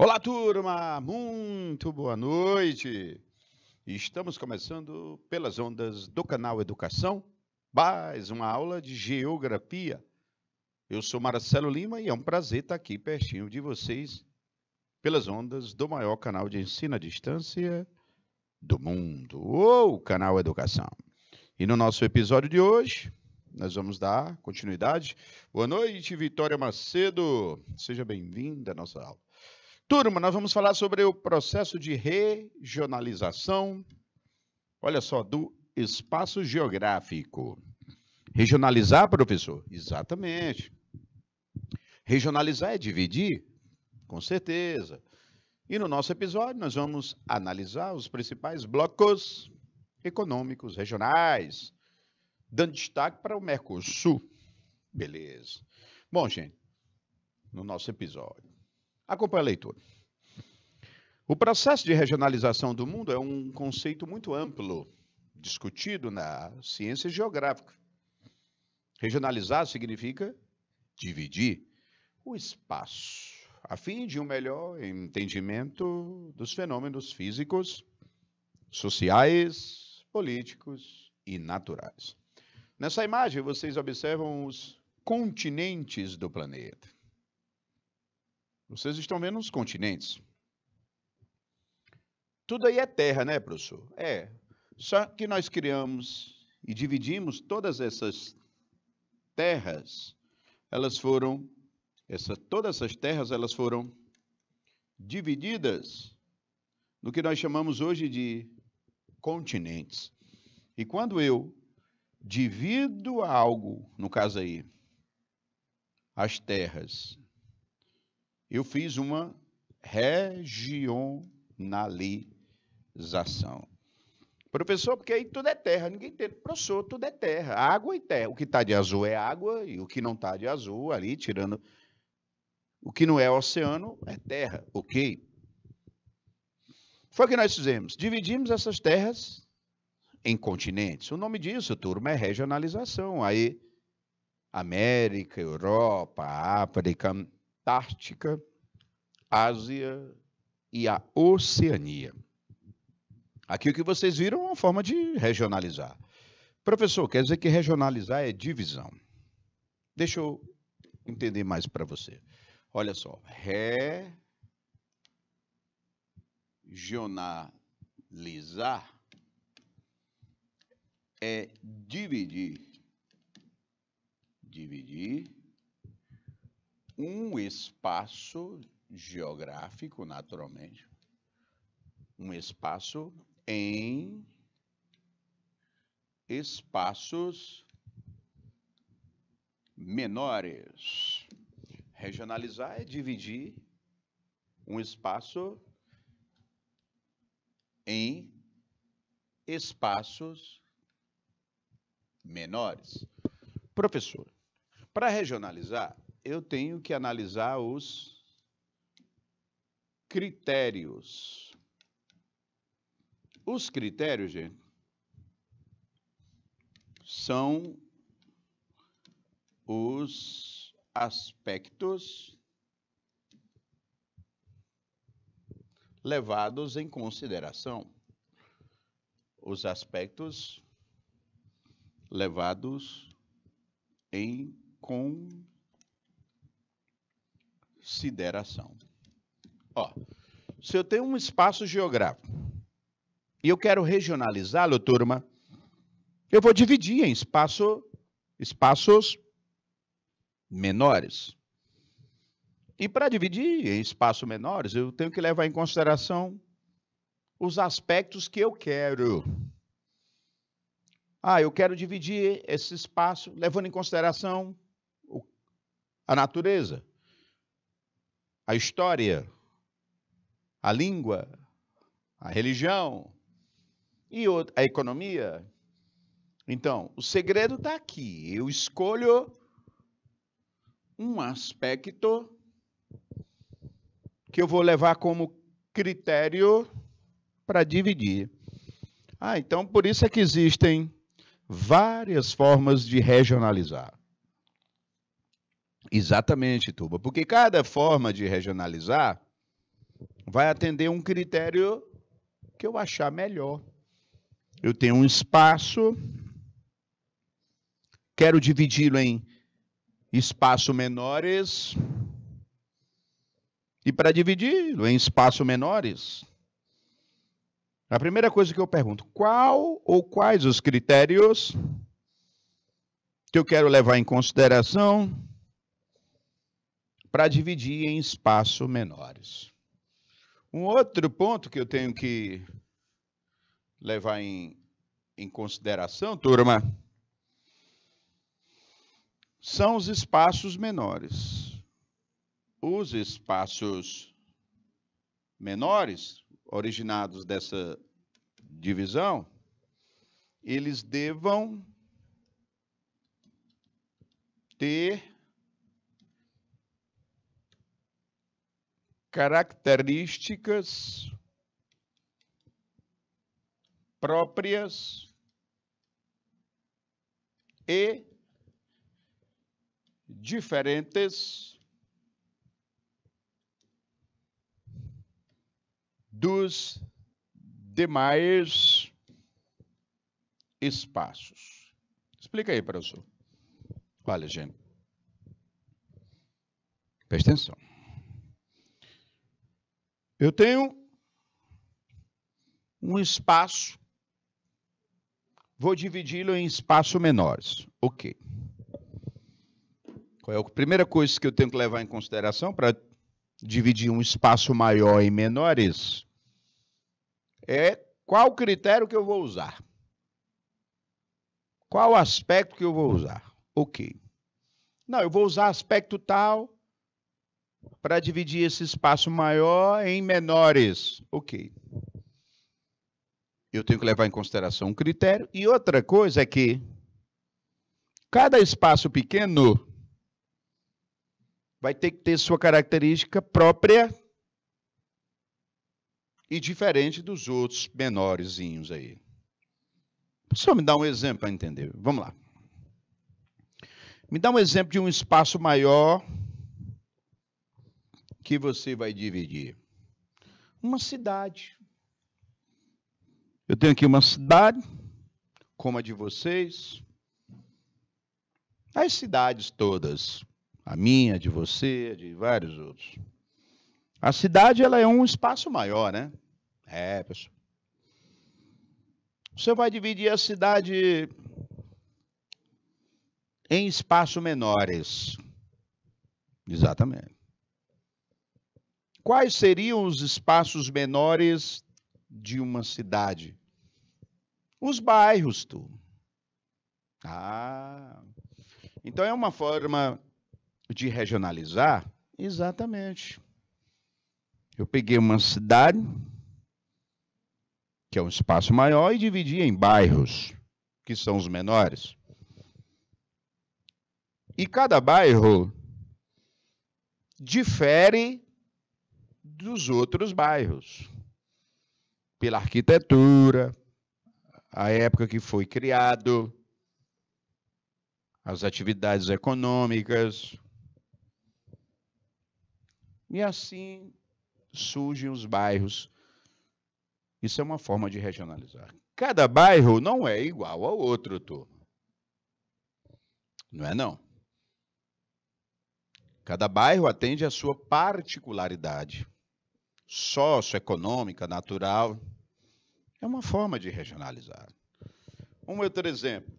Olá, turma! Muito boa noite! Estamos começando pelas ondas do canal Educação, mais uma aula de Geografia. Eu sou Marcelo Lima e é um prazer estar aqui pertinho de vocês, pelas ondas do maior canal de ensino à distância do mundo, o canal Educação. E no nosso episódio de hoje, nós vamos dar continuidade. Boa noite, Vitória Macedo! Seja bem-vinda à nossa aula. Turma, nós vamos falar sobre o processo de regionalização, olha só, do espaço geográfico. Regionalizar, professor? Exatamente. Regionalizar é dividir? Com certeza. E no nosso episódio nós vamos analisar os principais blocos econômicos regionais, dando destaque para o Mercosul. Beleza. Bom, gente, no nosso episódio, acompanhe a leitura. O processo de regionalização do mundo é um conceito muito amplo, discutido na ciência geográfica. Regionalizar significa dividir o espaço, a fim de um melhor entendimento dos fenômenos físicos, sociais, políticos e naturais. Nessa imagem, vocês observam os continentes do planeta. Vocês estão vendo os continentes. Tudo aí é terra, né, professor? É. Só que nós criamos e dividimos todas essas terras, todas essas terras, elas foram divididas no que nós chamamos hoje de continentes. E quando eu divido algo, no caso aí, as terras, eu fiz uma regionalização. Professor, porque aí tudo é terra, ninguém entende. Professor, tudo é terra, água e terra. O que está de azul é água e o que não está de azul, ali, tirando o que não é oceano, é terra, ok? Foi o que nós fizemos, dividimos essas terras em continentes. O nome disso, turma, é regionalização. Aí, América, Europa, África, Antártica, Ásia e a Oceania. Aqui o que vocês viram é uma forma de regionalizar. Professor, quer dizer que regionalizar é divisão. Deixa eu entender mais para você. Olha só, regionalizar é dividir um espaço geográfico, naturalmente, um espaço em espaços menores. Regionalizar é dividir um espaço em espaços menores. Professor, para regionalizar, eu tenho que analisar os critérios. Os critérios, gente, são os aspectos levados em consideração. Os aspectos levados em consideração. Ó, se eu tenho um espaço geográfico e eu quero regionalizá-lo, turma, eu vou dividir em espaços menores. E para dividir em espaços menores, eu tenho que levar em consideração os aspectos que eu quero. Eu quero dividir esse espaço levando em consideração a natureza, a história, a língua, a religião e a economia. Então, o segredo está aqui. Eu escolho um aspecto que eu vou levar como critério para dividir. Então, por isso é que existem várias formas de regionalizar. Exatamente, turma, porque cada forma de regionalizar vai atender um critério que eu achar melhor. Eu tenho um espaço, quero dividi-lo em espaços menores. E para dividi-lo em espaços menores, a primeira coisa que eu pergunto, qual ou quais os critérios que eu quero levar em consideração para dividir em espaços menores? Um outro ponto que eu tenho que levar em consideração, turma, são os espaços menores. Os espaços menores, originados dessa divisão, eles devam ter características próprias e diferentes dos demais espaços. Explica aí, professor. Olha, gente. Presta atenção. Eu tenho um espaço, vou dividi-lo em espaços menores. Ok. Qual é a primeira coisa que eu tenho que levar em consideração para dividir um espaço maior em menores? É qual critério que eu vou usar? Qual aspecto que eu vou usar? Ok. Não, eu vou usar aspecto tal para dividir esse espaço maior em menores. Ok. Eu tenho que levar em consideração um critério. E outra coisa é que cada espaço pequeno vai ter que ter sua característica própria e diferente dos outros menorzinhos aí. Só me dá um exemplo para entender. Vamos lá. Me dá um exemplo de um espaço maior que você vai dividir. Uma cidade. Eu tenho aqui uma cidade, como a de vocês. As cidades todas. A minha, a de você, a de vários outros. A cidade, ela é um espaço maior, né? É, pessoal. Você vai dividir a cidade em espaços menores. Exatamente. Quais seriam os espaços menores de uma cidade? Os bairros, tu. Então é uma forma de regionalizar? Exatamente. Eu peguei uma cidade, que é um espaço maior, e dividi em bairros, que são os menores. E cada bairro difere dos outros bairros. Pela arquitetura, a época que foi criado, as atividades econômicas. E assim surgem os bairros. Isso é uma forma de regionalizar. Cada bairro não é igual ao outro, turma. Não é, não. Cada bairro atende à sua particularidade socioeconômica, natural. É uma forma de regionalizar. Um outro exemplo.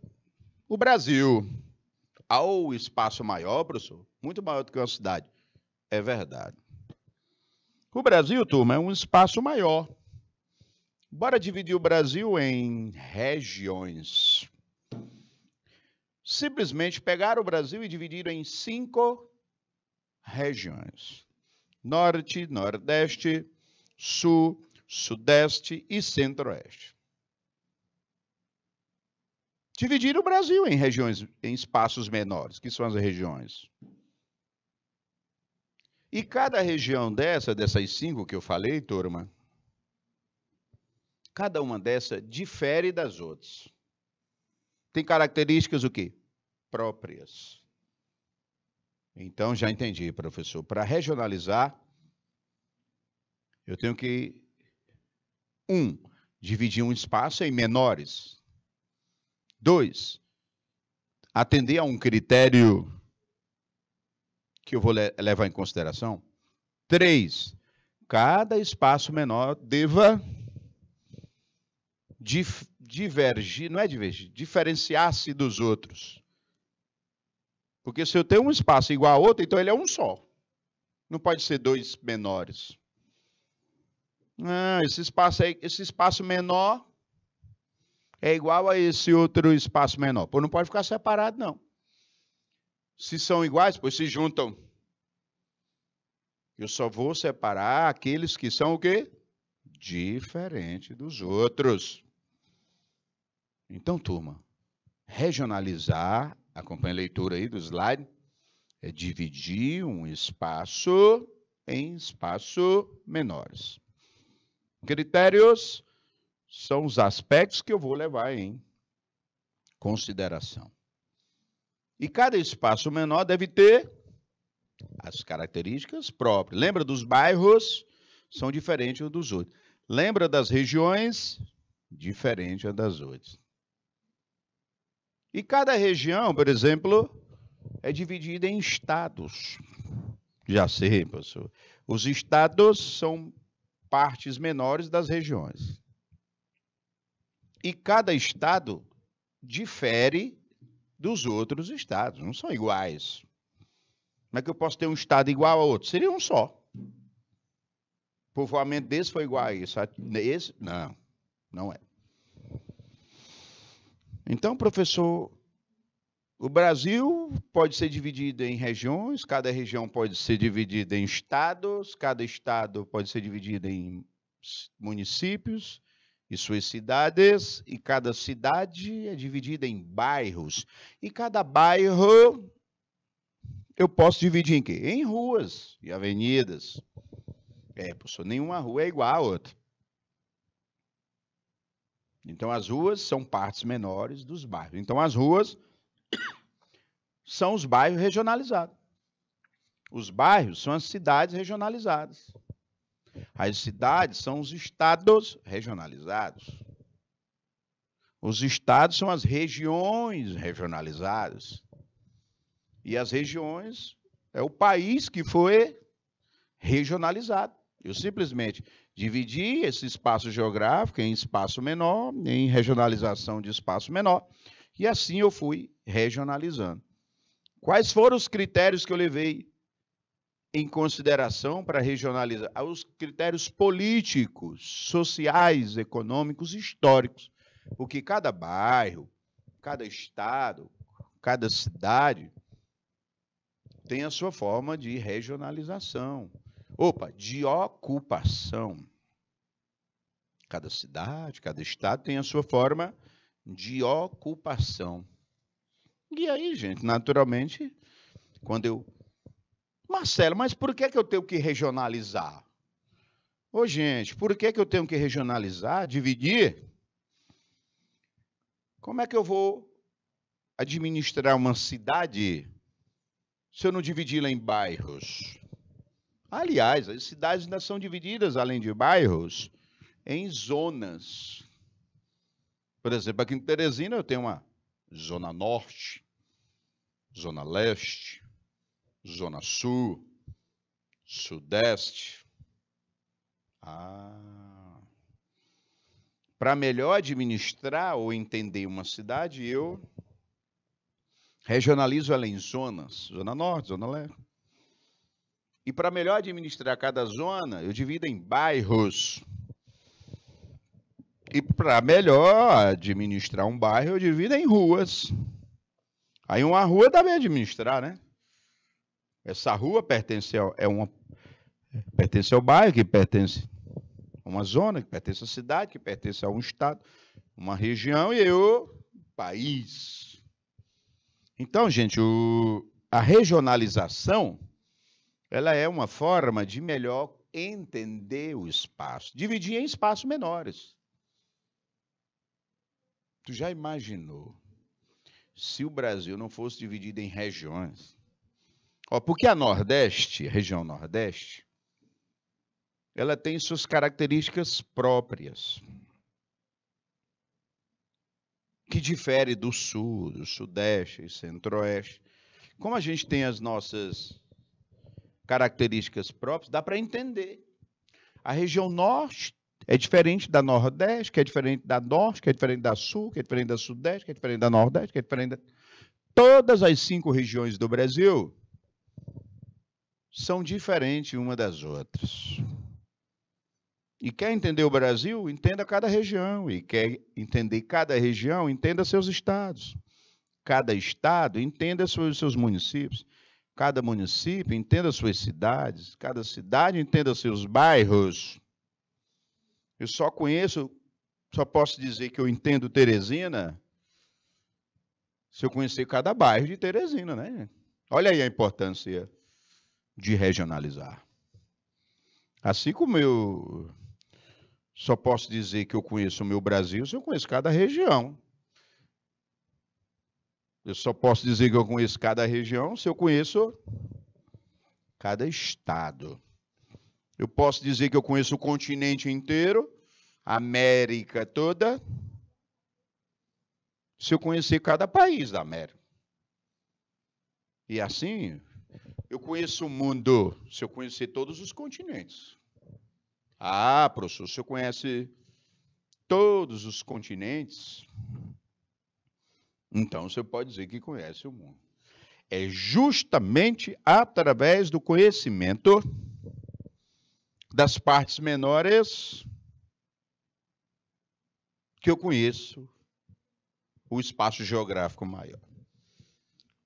O Brasil, ao espaço maior, professor, muito maior do que uma cidade. É verdade. O Brasil, turma, é um espaço maior. Bora dividir o Brasil em regiões. Simplesmente pegar o Brasil e dividir em 5 regiões. Norte, Nordeste, Sul, Sudeste e Centro-Oeste. Dividir o Brasil em regiões, em espaços menores, que são as regiões. E cada região dessas 5 que eu falei, turma, cada uma dessas difere das outras. Tem características o quê? Próprias. Então, já entendi, professor. Para regionalizar, Eu tenho que, dividir um espaço em menores. 2, atender a um critério que eu vou levar em consideração. 3, cada espaço menor deva divergir, não é divergir, diferenciar-se dos outros. Porque se eu tenho um espaço igual a outro, então ele é um só. Não pode ser 2 menores. Esse espaço menor é igual a esse outro espaço menor. Pô, não pode ficar separado, não. Se são iguais, pois se juntam. Eu só vou separar aqueles que são o quê? Diferente dos outros. Então, turma, regionalizar, acompanha a leitura aí do slide, é dividir um espaço em espaços menores. Critérios são os aspectos que eu vou levar em consideração. E cada espaço menor deve ter as características próprias. Lembra dos bairros? São diferentes uns dos outros. Lembra das regiões? Diferente das outras. E cada região, por exemplo, é dividida em estados. Já sei, professor. Os estados são partes menores das regiões. E cada estado difere dos outros estados, não são iguais. Como é que eu posso ter um estado igual a outro? Seria um só. O povoamento desse foi igual a isso. Esse, não é. Então, professor, o Brasil pode ser dividido em regiões, cada região pode ser dividida em estados, cada estado pode ser dividido em municípios e suas cidades, e cada cidade é dividida em bairros. E cada bairro eu posso dividir em quê? Em ruas e avenidas. Professor, nenhuma rua é igual a outra. Então, as ruas são partes menores dos bairros. Então, as ruas são os bairros regionalizados. Os bairros são as cidades regionalizadas. As cidades são os estados regionalizados. Os estados são as regiões regionalizadas. E as regiões é o país que foi regionalizado. Eu simplesmente dividi esse espaço geográfico em espaço menor, em regionalização de espaço menor, e assim eu fui regionalizando. Quais foram os critérios que eu levei em consideração para regionalizar? Os critérios políticos, sociais, econômicos e históricos. Porque cada bairro, cada estado, cada cidade tem a sua forma de regionalização. De ocupação. Cada cidade, cada estado tem a sua forma de ocupação. E aí, gente, naturalmente, quando eu... Marcelo, mas por que eu tenho que regionalizar? Gente, por que eu tenho que regionalizar, dividir? Como é que eu vou administrar uma cidade se eu não dividi-la em bairros? Aliás, as cidades ainda são divididas, além de bairros, em zonas. Por exemplo, aqui em Teresina eu tenho uma zona norte, zona leste, zona sul, sudeste. Para melhor administrar ou entender uma cidade, eu regionalizo ela em zonas, zona norte, zona leste. E para melhor administrar cada zona, eu divido em bairros. E para melhor administrar um bairro, eu divido em ruas. Aí uma rua dá bem administrar, né? Essa rua pertence ao bairro, que pertence a uma zona, que pertence à cidade, que pertence a um estado, uma região e o país. Então, gente, a regionalização, ela é uma forma de melhor entender o espaço, dividir em espaços menores. Tu já imaginou se o Brasil não fosse dividido em regiões? Porque a região Nordeste, ela tem suas características próprias, que difere do sul, do sudeste e centro-oeste. Como a gente tem as nossas características próprias, dá para entender. A região norte é diferente da nordeste, que é diferente da norte, que é diferente da sul, que é diferente da sudeste, que é diferente da nordeste, que é diferente da... Todas as 5 regiões do Brasil são diferentes uma das outras. E quer entender o Brasil? Entenda cada região. E quer entender cada região? Entenda seus estados. Cada estado, entenda seus municípios. Cada município, entenda suas cidades. Cada cidade, entenda seus bairros. Eu só posso dizer que eu entendo Teresina se eu conhecer cada bairro de Teresina, né? Olha aí a importância de regionalizar. Assim como eu só posso dizer que eu conheço o meu Brasil se eu conheço cada região. Eu só posso dizer que eu conheço cada região se eu conheço cada estado. Eu posso dizer que eu conheço o continente inteiro, a América toda, se eu conhecer cada país da América. E assim, eu conheço o mundo se eu conhecer todos os continentes. Ah, professor, se eu conhece todos os continentes, então você pode dizer que conhece o mundo. É justamente através do conhecimento das partes menores que eu conheço o espaço geográfico maior.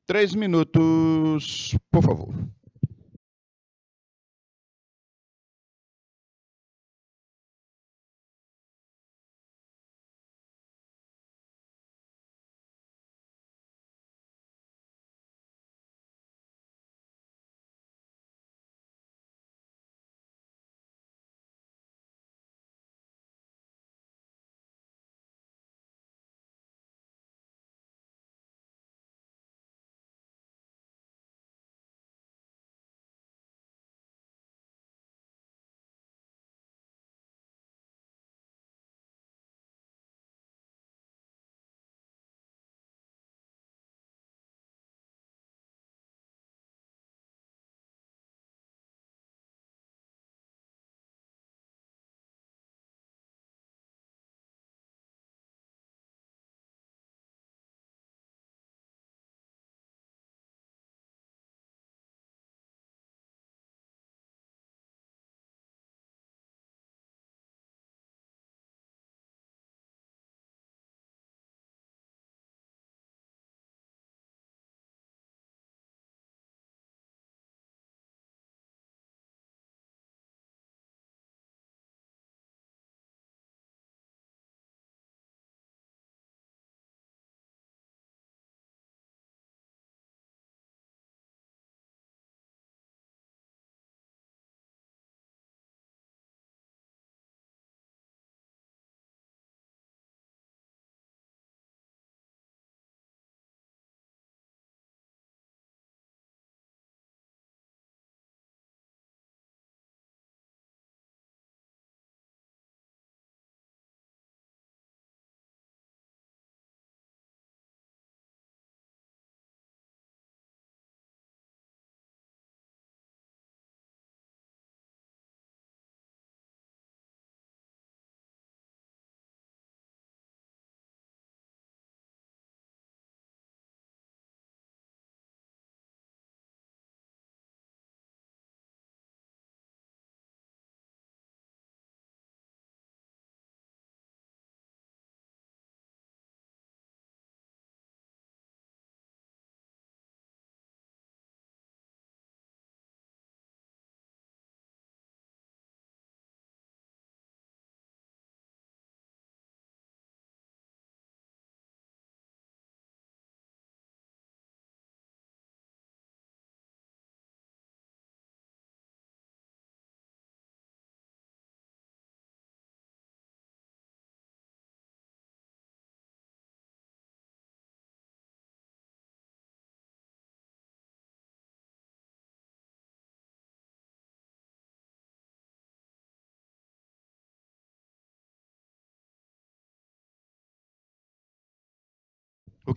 3 minutos, por favor.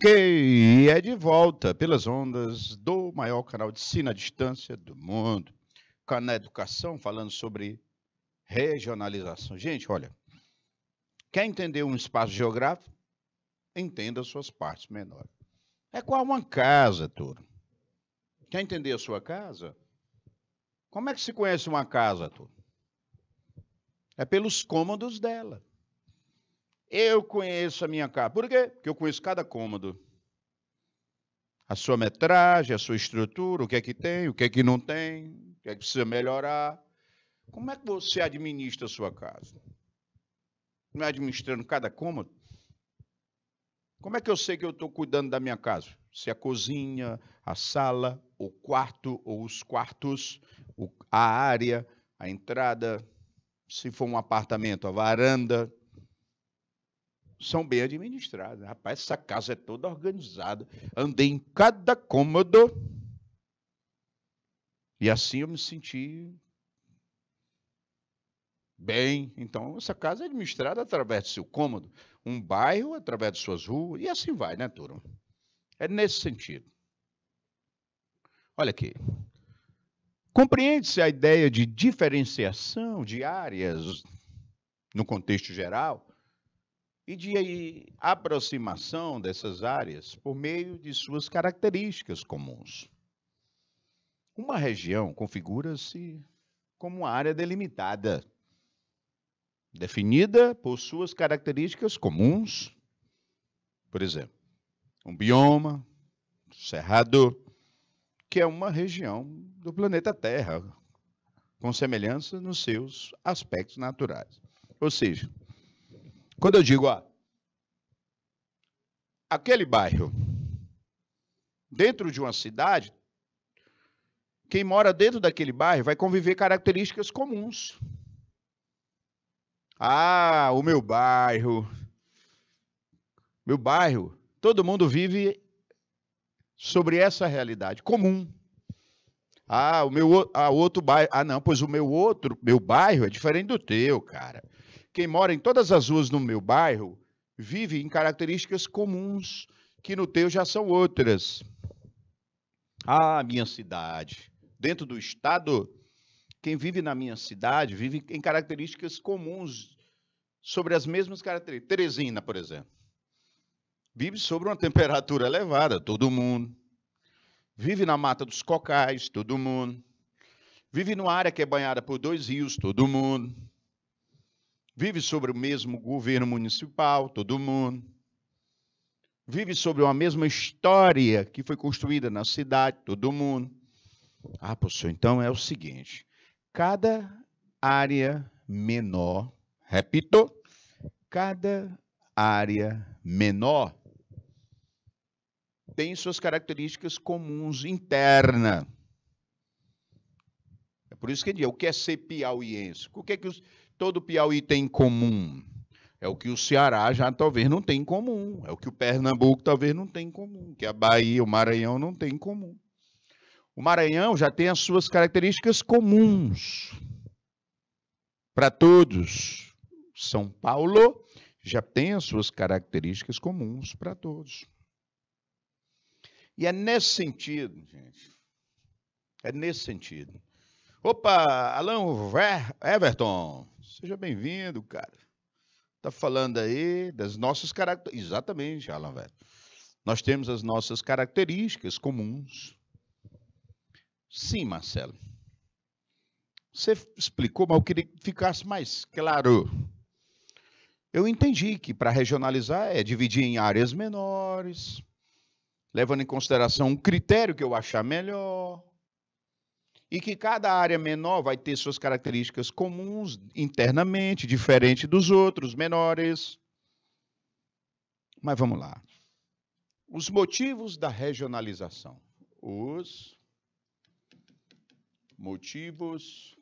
Ok, e é de volta pelas ondas do maior canal de ensino à distância do mundo. Canal Educação, falando sobre regionalização. Gente, olha, quer entender um espaço geográfico? Entenda as suas partes menores. É qual uma casa, turma. Quer entender a sua casa? Como é que se conhece uma casa, turma? É pelos cômodos dela. Eu conheço a minha casa. Por quê? Porque eu conheço cada cômodo. A sua metragem, a sua estrutura, o que é que tem, o que é que não tem, o que é que precisa melhorar. Como é que você administra a sua casa? Não é administrando cada cômodo? Como é que eu sei que eu estou cuidando da minha casa? Se a cozinha, a sala, o quarto ou os quartos, a área, a entrada, se for um apartamento, a varanda, são bem administradas. Rapaz, essa casa é toda organizada. Andei em cada cômodo e assim eu me senti bem. Então, essa casa é administrada através do seu cômodo, um bairro através de suas ruas, e assim vai, né, turma? É nesse sentido. Olha aqui. Compreende-se a ideia de diferenciação de áreas no contexto geral e de aproximação dessas áreas por meio de suas características comuns. Uma região configura-se como uma área delimitada, definida por suas características comuns. Por exemplo, um bioma, cerrado, que é uma região do planeta Terra, com semelhança nos seus aspectos naturais. Ou seja, quando eu digo, aquele bairro, dentro de uma cidade, quem mora dentro daquele bairro vai conviver características comuns. O meu bairro, todo mundo vive sobre essa realidade comum. Outro bairro. Não, pois meu bairro é diferente do teu, cara. Quem mora em todas as ruas no meu bairro vive em características comuns, que no teu já são outras. Minha cidade. Dentro do estado, quem vive na minha cidade vive em características comuns, sobre as mesmas características. Teresina, por exemplo, vive sobre uma temperatura elevada, todo mundo. Vive na Mata dos Cocais, todo mundo. Vive numa área que é banhada por 2 rios, todo mundo. Vive sobre o mesmo governo municipal, todo mundo. Vive sobre uma mesma história que foi construída na cidade, todo mundo. Professor, então é o seguinte: cada área menor, repito, cada área menor tem suas características comuns internas. É por isso que eu digo, o que é ser piauiense? O que é que todo Piauí tem em comum? É o que o Ceará já talvez não tem em comum. É o que o Pernambuco talvez não tem em comum. Que a Bahia, o Maranhão não tem em comum. O Maranhão já tem as suas características comuns para todos. São Paulo já tem as suas características comuns para todos. E é nesse sentido, gente. É nesse sentido. Opa, Alan Everton, seja bem-vindo, cara. Está falando aí das nossas características. Exatamente, Alan, velho. Nós temos as nossas características comuns. Sim, Marcelo. Você explicou, mas eu queria que ficasse mais claro. Eu entendi que para regionalizar é dividir em áreas menores, levando em consideração um critério que eu achar melhor. E que cada área menor vai ter suas características comuns internamente, diferente dos outros menores. Mas vamos lá. Os motivos da regionalização. Os motivos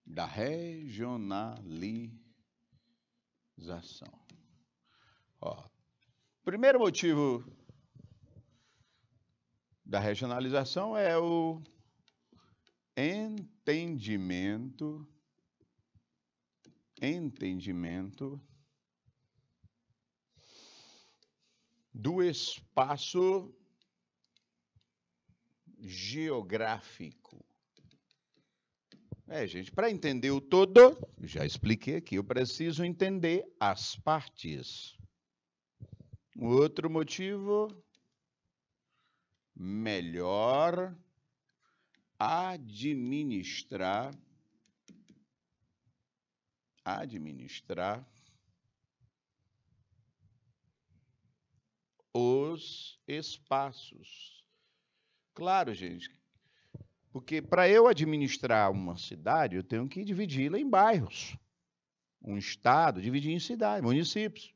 da regionalização. Primeiro motivo da regionalização é o entendimento do espaço geográfico. Gente, para entender o todo, já expliquei aqui, eu preciso entender as partes. O outro motivo, melhor administrar os espaços. Claro, gente, porque para eu administrar uma cidade, eu tenho que dividi-la em bairros. Um estado, dividir em cidades, municípios.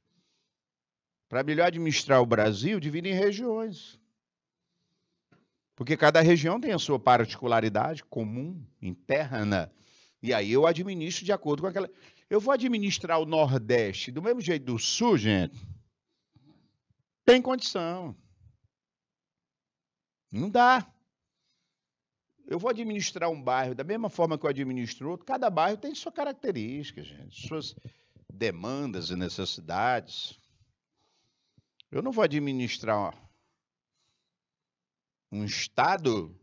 Para melhor administrar o Brasil, divide em regiões. Porque cada região tem a sua particularidade comum, interna. E aí eu administro de acordo com aquela... Eu vou administrar o Nordeste do mesmo jeito do Sul, gente? Tem condição. Não dá. Eu vou administrar um bairro da mesma forma que eu administro outro. Cada bairro tem sua característica, gente, suas demandas e necessidades. Eu não vou administrar um estado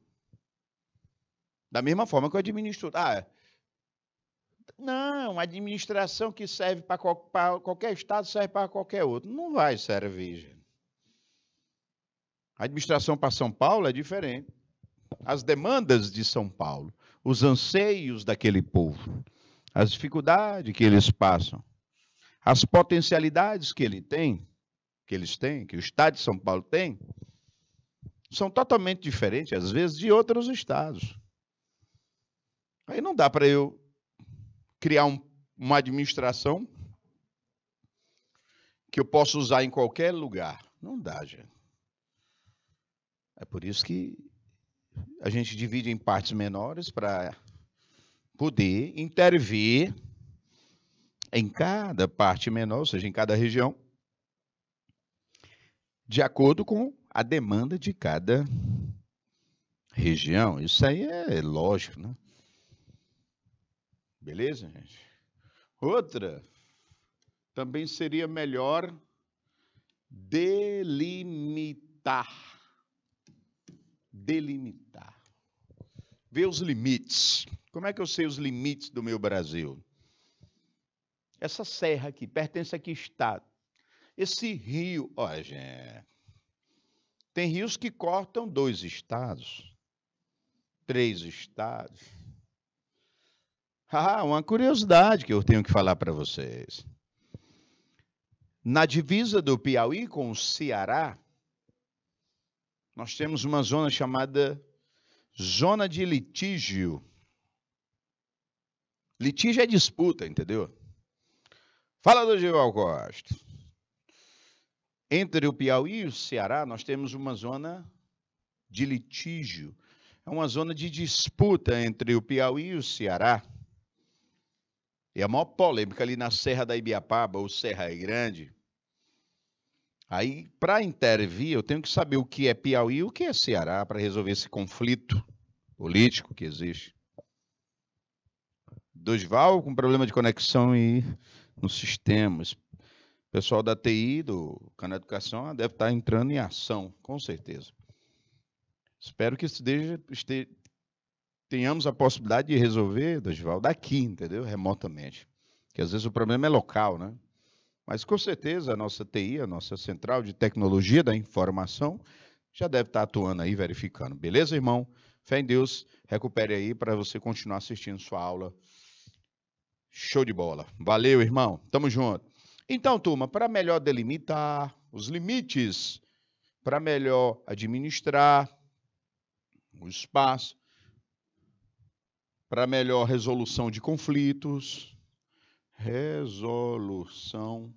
da mesma forma que eu administro. Não, a administração que serve para qualquer estado serve para qualquer outro. Não vai servir, gente. A administração para São Paulo é diferente. As demandas de São Paulo, os anseios daquele povo, as dificuldades que eles passam, as potencialidades que eles têm, que o estado de São Paulo tem, são totalmente diferentes, às vezes, de outros estados. Aí não dá para eu criar uma administração que eu possa usar em qualquer lugar. Não dá, gente. É por isso que a gente divide em partes menores para poder intervir em cada parte menor, ou seja, em cada região, de acordo com a demanda de cada região. Isso aí é lógico, né? Beleza, gente? Outra, também seria melhor delimitar. Ver os limites. Como é que eu sei os limites do meu Brasil? Essa serra aqui, pertence a que estado? Esse rio, olha, gente, tem rios que cortam 2 estados, 3 estados. Uma curiosidade que eu tenho que falar para vocês. Na divisa do Piauí com o Ceará, nós temos uma zona chamada zona de litígio. Litígio é disputa, entendeu? Fala do Gival Costa. Entre o Piauí e o Ceará, nós temos uma zona de litígio. É uma zona de disputa entre o Piauí e o Ceará. E a maior polêmica ali na Serra da Ibiapaba, ou Serra Grande. Aí, para intervir, eu tenho que saber o que é Piauí e o que é Ceará para resolver esse conflito político que existe. Dosval com problema de conexão aí no sistema. O pessoal da TI, do Canal Educação, deve estar entrando em ação, com certeza. Espero que tenhamos a possibilidade de resolver, Dosval, daqui, entendeu? Remotamente. Porque às vezes o problema é local, né? Mas com certeza a nossa TI, a nossa Central de Tecnologia da Informação, já deve estar atuando aí, verificando. Beleza, irmão? Fé em Deus, recupere aí para você continuar assistindo sua aula. Show de bola. Valeu, irmão. Tamo junto. Então, turma, para melhor delimitar os limites, para melhor administrar o espaço, para melhor resolução de conflitos, resolução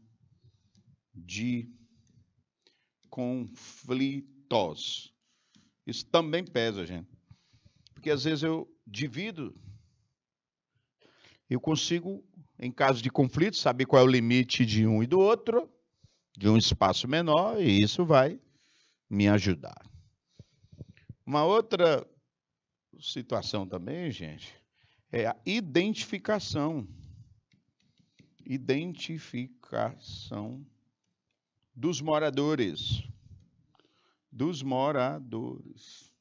de conflitos. Isso também pesa, gente. Porque às vezes eu divido, eu consigo, em caso de conflito, saber qual é o limite de um e do outro, de um espaço menor, e isso vai me ajudar. Uma outra situação também, gente, é a identificação dos moradores. Dos moradores.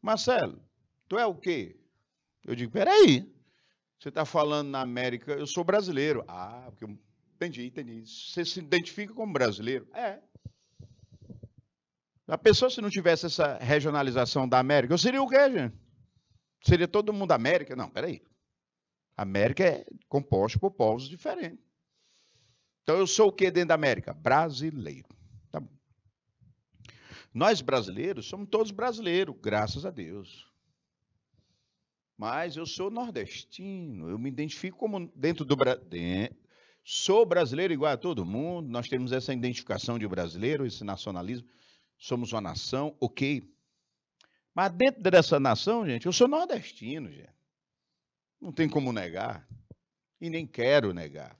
Marcelo, tu é o quê? Eu digo, peraí, você está falando na América, eu sou brasileiro. Ah, porque eu entendi. Você se identifica como brasileiro? É. A pessoa, se não tivesse essa regionalização da América, eu seria o quê, gente? Seria todo mundo América? Não, peraí. A América é composta por povos diferentes. Então, eu sou o que dentro da América? Brasileiro. Tá bom. Nós brasileiros somos todos brasileiros, graças a Deus. Mas eu sou nordestino, eu me identifico como dentro do Brasil. Sou brasileiro igual a todo mundo, nós temos essa identificação de brasileiro, esse nacionalismo. Somos uma nação, ok. Mas dentro dessa nação, gente, eu sou nordestino, gente. Não tem como negar. E nem quero negar.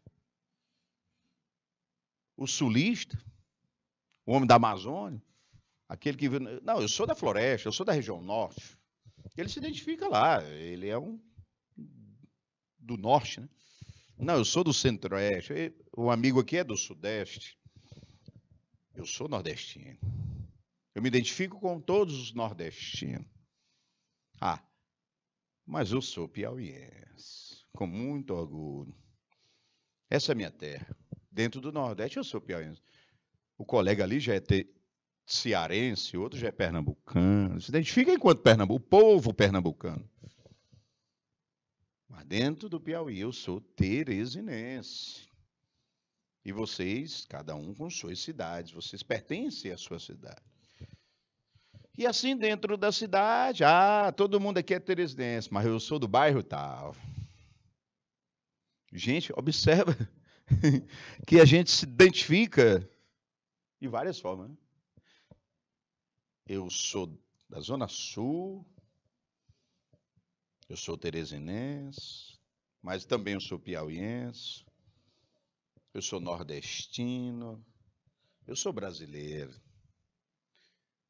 O sulista, o homem da Amazônia, aquele que... Não, eu sou da floresta, eu sou da região norte. Ele se identifica lá, ele é um do norte, né? Não, eu sou do centro-oeste, o amigo aqui é do sudeste. Eu sou nordestino. Eu me identifico com todos os nordestinos. Ah, mas eu sou piauiense, com muito orgulho. Essa é a minha terra. Dentro do Nordeste eu sou piauiense. O colega ali já é cearense, outro já é pernambucano. Se identifica enquanto Pernambuco, o povo pernambucano. Mas dentro do Piauí eu sou teresinense. E vocês, cada um com suas cidades, vocês pertencem à sua cidade. E assim dentro da cidade, todo mundo aqui é teresinense, mas eu sou do bairro tal. Gente, observa que a gente se identifica de várias formas. Né? Eu sou da Zona Sul, eu sou teresinense, mas também eu sou piauiense, eu sou nordestino, eu sou brasileiro.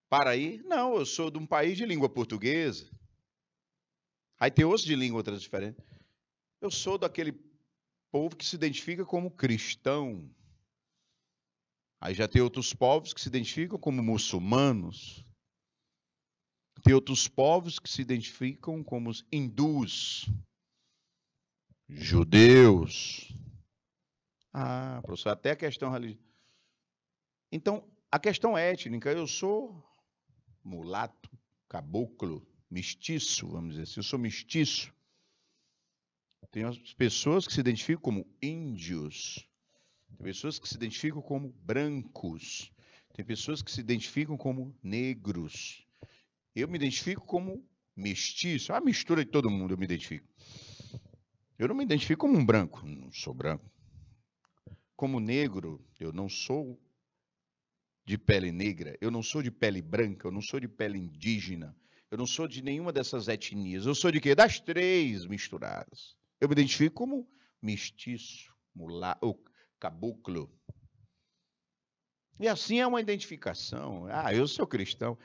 Paraí? Não, eu sou de um país de língua portuguesa. Aí tem outros de língua outras diferentes. Eu sou daquele povo que se identifica como cristão. Aí já tem outros povos que se identificam como muçulmanos. Tem outros povos que se identificam como hindus, judeus. Ah, professor, até a questão religiosa. Então, a questão étnica, eu sou mulato, caboclo, mestiço, vamos dizer assim, eu sou mestiço. Tem as pessoas que se identificam como índios, tem pessoas que se identificam como brancos, tem pessoas que se identificam como negros. Eu me identifico como mestiço, a mistura de todo mundo eu me identifico. Eu não me identifico como um branco, não sou branco. Como negro, eu não sou de pele negra, eu não sou de pele branca, eu não sou de pele indígena, eu não sou de nenhuma dessas etnias. Eu sou de quê? Das três misturadas. Eu me identifico como mestiço, mulato, caboclo. E assim é uma identificação. Eu sou cristão.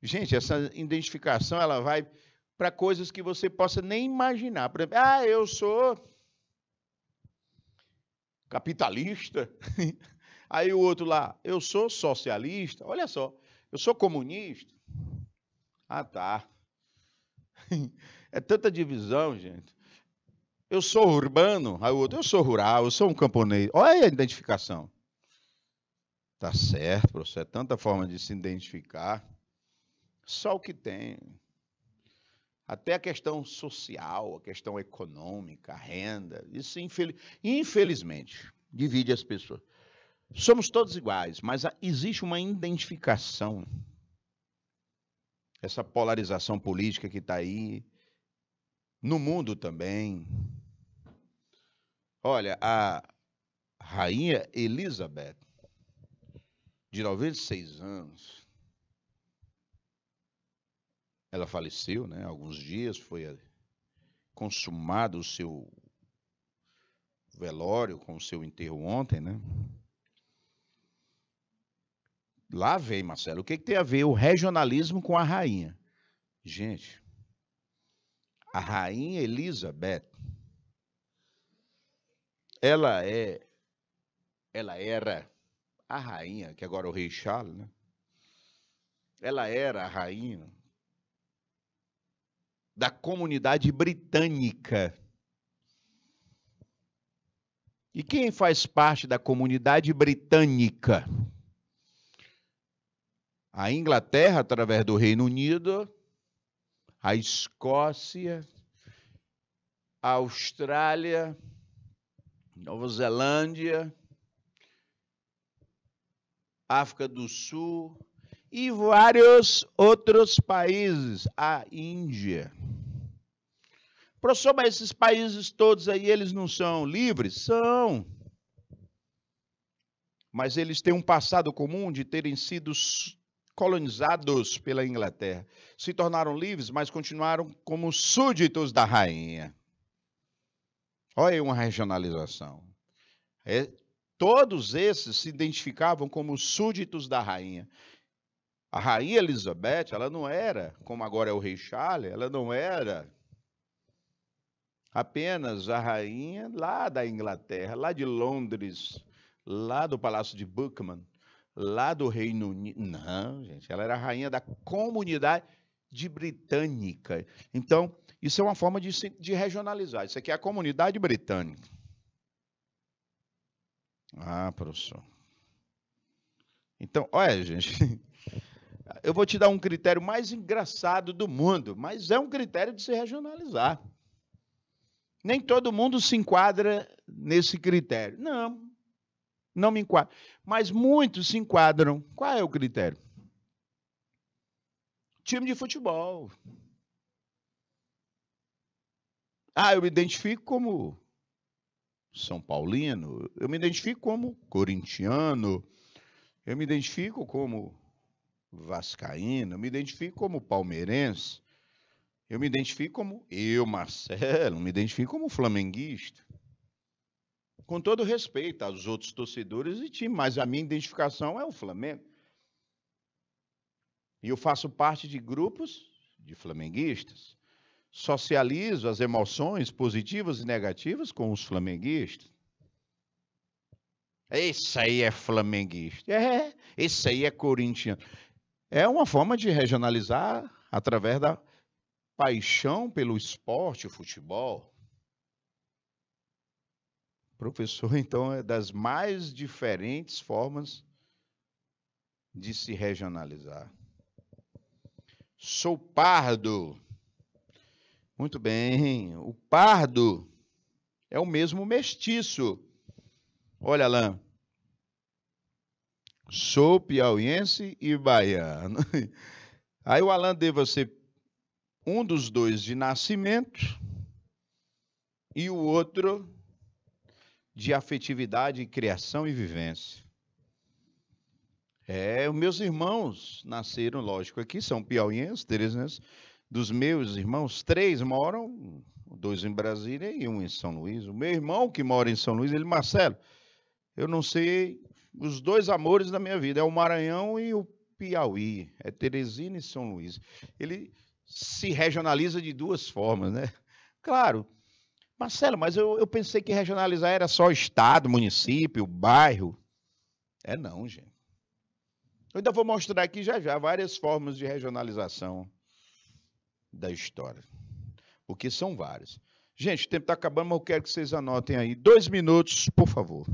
Gente, essa identificação ela vai para coisas que você possa nem imaginar. Por exemplo, eu sou capitalista. Aí o outro lá, eu sou socialista. Olha só, eu sou comunista. Ah, tá. É tanta divisão, gente. Eu sou urbano. Aí o outro, eu sou rural, eu sou um camponês. Olha a identificação. Tá certo, professor. É tanta forma de se identificar. Só o que tem. Até a questão social, a questão econômica, a renda. Isso, infelizmente, divide as pessoas. Somos todos iguais, mas existe uma identificação. Essa polarização política que está aí, no mundo também. Olha, a rainha Elizabeth, de 96 anos, ela faleceu, né? Há alguns dias foi consumado o seu velório com o seu enterro ontem, né? Lá vem, Marcelo, o que tem a ver o regionalismo com a rainha? Gente, a rainha Elizabeth, ela era a rainha, que agora é o rei Charles, né? Ela era a rainha da comunidade britânica. E quem faz parte da comunidade britânica? A Inglaterra, através do Reino Unido, a Escócia, a Austrália, Nova Zelândia, África do Sul e vários outros países, a Índia. Professor, mas esses países todos aí, eles não são livres? São. Mas eles têm um passado comum de terem sido colonizados pela Inglaterra. Se tornaram livres, mas continuaram como súditos da rainha. Olha aí uma regionalização. Todos esses se identificavam como súditos da rainha. A rainha Elizabeth, ela não era, como agora é o rei Charles, ela não era apenas a rainha lá da Inglaterra, lá de Londres, lá do Palácio de Buckingham, lá do Reino Unido. Não, gente, ela era a rainha da comunidade britânica. Então, isso é uma forma de regionalizar. Isso aqui é a comunidade britânica. Ah, professor. Então, olha, gente, eu vou te dar um critério mais engraçado do mundo, mas é um critério de se regionalizar. Nem todo mundo se enquadra nesse critério. Não, não me enquadro. Mas muitos se enquadram. Qual é o critério? Time de futebol. Ah, eu me identifico como São Paulino, eu me identifico como corintiano, eu me identifico como vascaíno, eu me identifico como palmeirense, eu me identifico como Marcelo, me identifico como flamenguista. Com todo respeito aos outros torcedores e time, mas a minha identificação é o Flamengo. E eu faço parte de grupos de flamenguistas. Socializo as emoções positivas e negativas com os flamenguistas. Esse aí é flamenguista. Esse aí é corintiano. É uma forma de regionalizar através da paixão pelo esporte, o futebol. Professor, então, é das mais diferentes formas de se regionalizar. Sou pardo. Muito bem. O pardo é o mesmo mestiço. Olha, Alain. Sou piauiense e baiano. Aí o Alain deva ser um dos dois de nascimento e o outro de afetividade, criação e vivência. Os meus irmãos nasceram, lógico, aqui, são piauienses, teresinenses. Dos meus irmãos, 3 moram, 2 em Brasília e 1 em São Luís. O meu irmão que mora em São Luís, ele, Marcelo, eu não sei, os 2 amores da minha vida, é o Maranhão e o Piauí, é Teresina e São Luís. Ele se regionaliza de 2 formas, né? Claro, Marcelo, mas eu pensei que regionalizar era só estado, município, bairro. Não, gente. Eu ainda vou mostrar aqui já várias formas de regionalização da história. Porque são várias. Gente, o tempo está acabando, mas eu quero que vocês anotem aí. 2 minutos, por favor.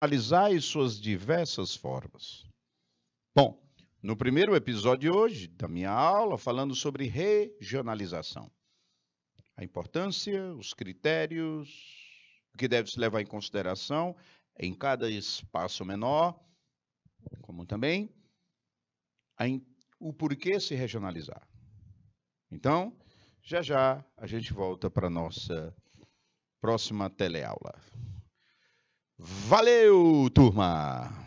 regionalizar e suas diversas formas. Bom, no primeiro episódio de hoje da minha aula, falando sobre regionalização. A importância, os critérios, o que deve se levar em consideração em cada espaço menor, como também o porquê se regionalizar. Então, já já a gente volta para a nossa próxima teleaula. Valeu, turma!